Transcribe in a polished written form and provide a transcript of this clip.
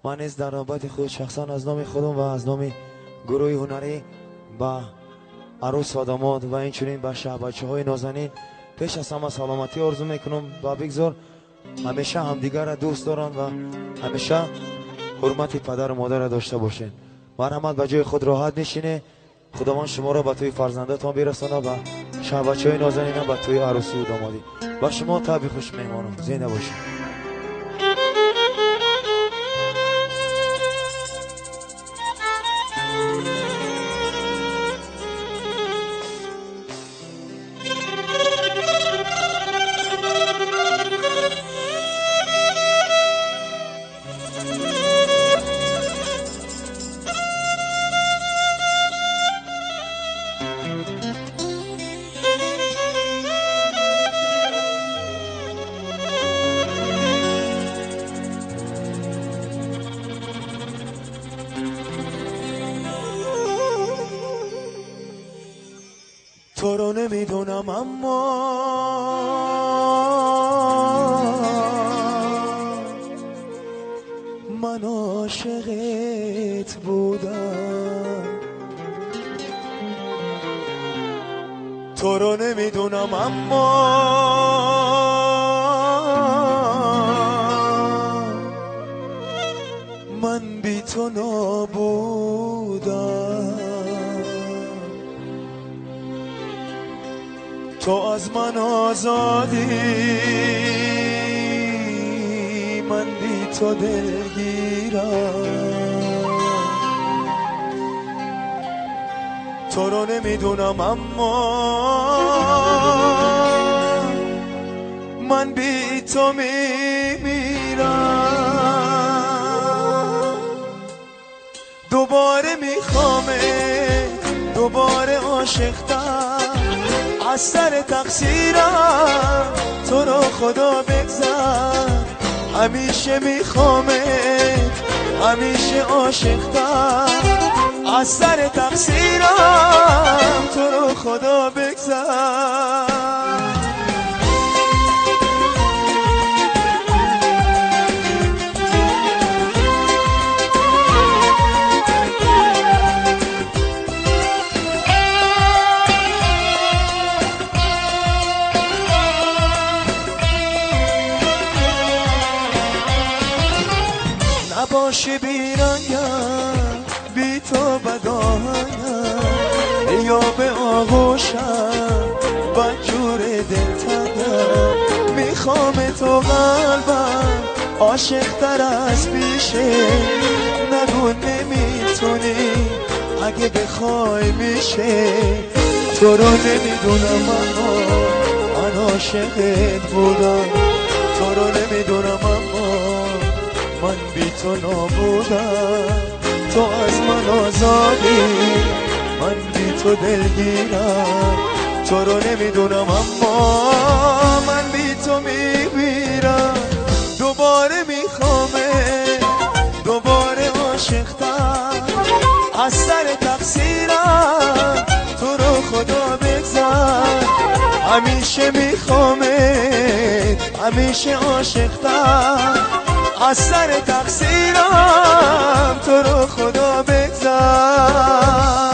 من نیز در نوبت خود شخصا از نام خودم و از نام گروه هنری با عروس و داماد و اینچنین به بچه های نازنین پیش از همه سلامتی آرزو میکنم و بگذار همیشه همدیگر را دوست دارن و همیشه حرمت پدر و مادر را داشته باشین. مرحمت به جای خود راحت نشینه. خداوند شما را به توی فرزندتان برسانه و بچه های نازنین به توی عروسی و دامادی. با شما تابی خوش میمانم. زنده باشید. تو رو نمیدونم اما من عاشقت بودم. تو رو نمیدونم اما من بی تو نابودم. تو از من آزادی من بی تو دلگیرم. تو رو نمیدونم اما من بی تو میمیرم. دوباره میخوامه دوباره عاشقتم از سر تقصیرم. تو رو خدا بگذر همیشه میخوامت همیشه عاشقتم از سر تقصیرم. تو رو خدا بگذر. نباشه بیرنگم بی تو بداهنم یا به آغوشم بدجور دلتنم. میخوام تو قلبم عاشق تر از پیشه. نگو نمیتونی اگه بخوای میشه. تو رو نمیدونم اما من عاشقت بودم. تو رو نمیدونم اما من بی تو نابودم. تو از من آزادی من بی تو دلگیرم. تو رو نمیدونم اما من بی تو میمیرم. دوباره میخوامه دوباره عاشقتم از سر تقصیرم. تو رو خدا بگذر همیشه میخوامه همیشه عاشقتم از سر تقصیرم. تو رو خدا بگذر.